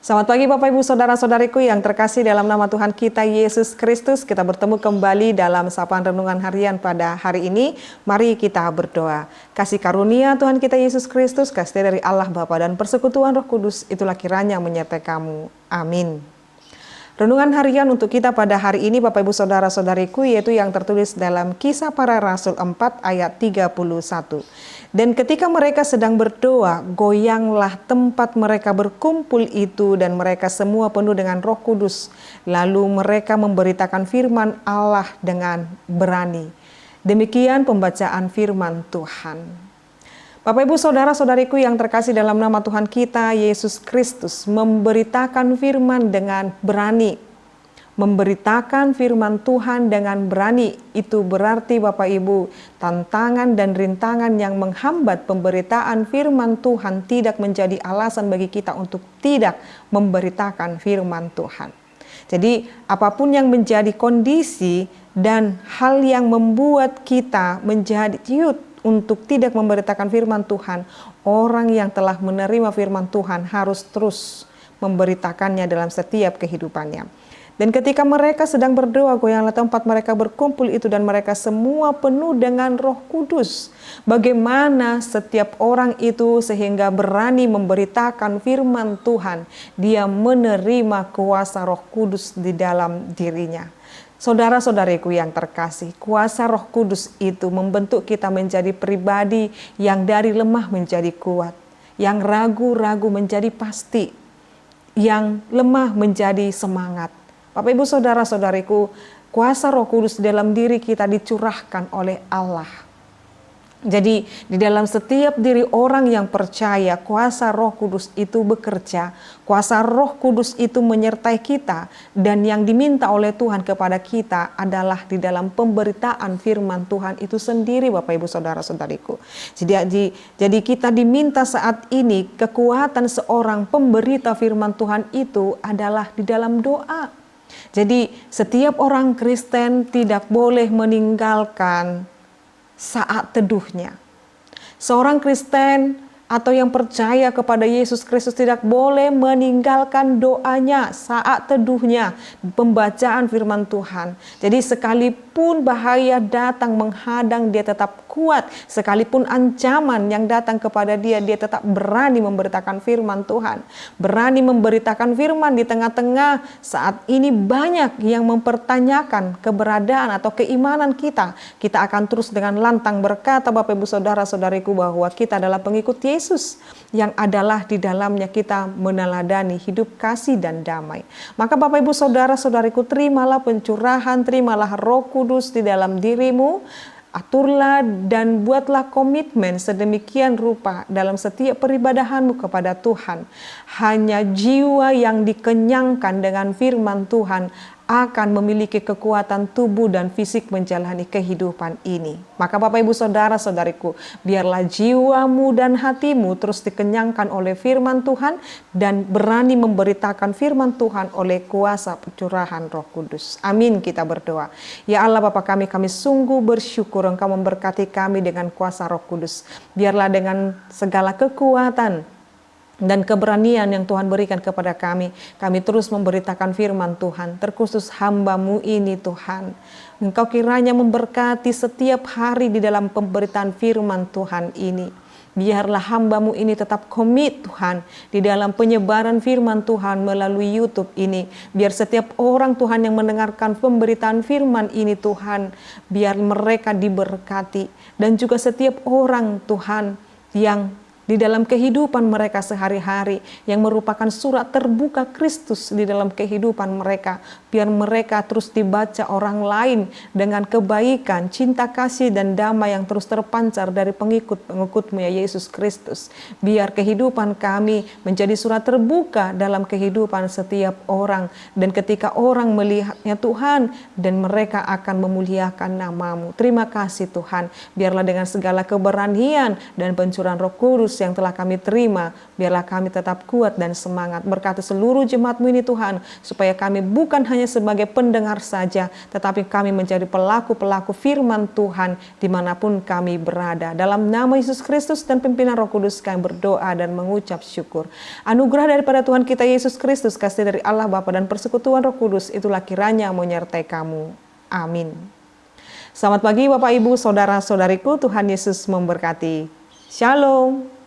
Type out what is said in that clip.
Selamat pagi Bapak Ibu Saudara-saudariku yang terkasih dalam nama Tuhan kita Yesus Kristus. Kita bertemu kembali dalam sapaan renungan harian pada hari ini. Mari kita berdoa. Kasih karunia Tuhan kita Yesus Kristus, kasih dari Allah Bapa dan persekutuan Roh Kudus, itulah kiranya menyertai kamu. Amin. Renungan harian untuk kita pada hari ini Bapak Ibu Saudara-saudariku yaitu yang tertulis dalam Kisah Para Rasul 4 ayat 31. Dan ketika mereka sedang berdoa, goyanglah tempat mereka berkumpul itu dan mereka semua penuh dengan Roh Kudus. Lalu mereka memberitakan firman Allah dengan berani. Demikian pembacaan firman Tuhan. Bapak Ibu Saudara-saudariku yang terkasih dalam nama Tuhan kita Yesus Kristus, memberitakan firman dengan berani. Memberitakan firman Tuhan dengan berani, itu berarti Bapak Ibu, tantangan dan rintangan yang menghambat pemberitaan firman Tuhan tidak menjadi alasan bagi kita untuk tidak memberitakan firman Tuhan. Jadi apapun yang menjadi kondisi dan hal yang membuat kita menjadi ciut untuk tidak memberitakan firman Tuhan, orang yang telah menerima firman Tuhan harus terus memberitakannya dalam setiap kehidupannya. Dan ketika mereka sedang berdoa, goyanglah tempat mereka berkumpul itu dan mereka semua penuh dengan Roh Kudus. Bagaimana setiap orang itu sehingga berani memberitakan firman Tuhan, dia menerima kuasa Roh Kudus di dalam dirinya. Saudara-saudariku yang terkasih, kuasa Roh Kudus itu membentuk kita menjadi pribadi yang dari lemah menjadi kuat, yang ragu-ragu menjadi pasti, yang lemah menjadi semangat. Bapak Ibu Saudara-saudariku, kuasa Roh Kudus dalam diri kita dicurahkan oleh Allah. Jadi di dalam setiap diri orang yang percaya, kuasa Roh Kudus itu bekerja, kuasa Roh Kudus itu menyertai kita, dan yang diminta oleh Tuhan kepada kita adalah di dalam pemberitaan firman Tuhan itu sendiri Bapak Ibu Saudara-saudariku. Jadi kita diminta saat ini kekuatan seorang pemberita firman Tuhan itu adalah di dalam doa. Jadi setiap orang Kristen tidak boleh meninggalkan saat teduhnya. Seorang Kristen atau yang percaya kepada Yesus Kristus tidak boleh meninggalkan doanya saat teduhnya, pembacaan firman Tuhan. Jadi sekalipun bahaya datang menghadang, dia tetap kuat. Sekalipun ancaman yang datang kepada dia, dia tetap berani memberitakan firman Tuhan. Berani memberitakan firman di tengah-tengah saat ini banyak yang mempertanyakan keberadaan atau keimanan kita. Kita akan terus dengan lantang berkata Bapak Ibu Saudara-saudariku bahwa kita adalah pengikut Yesus yang adalah di dalamnya kita meneladani hidup kasih dan damai. Maka Bapak Ibu Saudara-saudariku, terimalah pencurahan, terimalah Roh Kudus di dalam dirimu. Aturlah dan buatlah komitmen sedemikian rupa dalam setiap peribadahanmu kepada Tuhan. Hanya jiwa yang dikenyangkan dengan firman Tuhan akan memiliki kekuatan tubuh dan fisik menjalani kehidupan ini. Maka Bapak Ibu Saudara-saudariku, biarlah jiwamu dan hatimu terus dikenyangkan oleh firman Tuhan dan berani memberitakan firman Tuhan oleh kuasa pencurahan Roh Kudus. Amin, kita berdoa. Ya Allah Bapa kami sungguh bersyukur Engkau memberkati kami dengan kuasa Roh Kudus. Biarlah dengan segala kekuatan dan keberanian yang Tuhan berikan kepada kami terus memberitakan firman Tuhan, terkhusus hamba-Mu ini Tuhan. Engkau kiranya memberkati setiap hari di dalam pemberitaan firman Tuhan ini. Biarlah hamba-Mu ini tetap komit Tuhan di dalam penyebaran firman Tuhan melalui YouTube ini. Biar setiap orang Tuhan yang mendengarkan pemberitaan firman ini Tuhan, biar mereka diberkati. Dan juga setiap orang Tuhan yang di dalam kehidupan mereka sehari-hari yang merupakan surat terbuka Kristus di dalam kehidupan mereka. Biar mereka terus dibaca orang lain dengan kebaikan, cinta kasih dan damai yang terus terpancar dari pengikut-pengikut-Mu ya Yesus Kristus. Biar kehidupan kami menjadi surat terbuka dalam kehidupan setiap orang. Dan ketika orang melihatnya Tuhan, dan mereka akan memuliakan nama-Mu. Terima kasih Tuhan. Biarlah dengan segala keberanian dan pencurahan Roh Kudus yang telah kami terima, biarlah kami tetap kuat dan semangat. Berkati seluruh jemaat-Mu ini Tuhan, supaya kami bukan hanya sebagai pendengar saja, tetapi kami menjadi pelaku-pelaku firman Tuhan dimanapun kami berada. Dalam nama Yesus Kristus dan pimpinan Roh Kudus kami berdoa dan mengucap syukur. Anugerah daripada Tuhan kita Yesus Kristus, kasih dari Allah Bapa dan persekutuan Roh Kudus, itulah kiranya menyertai kamu. Amin. Selamat pagi Bapak Ibu, Saudara-saudariku, Tuhan Yesus memberkati. Shalom.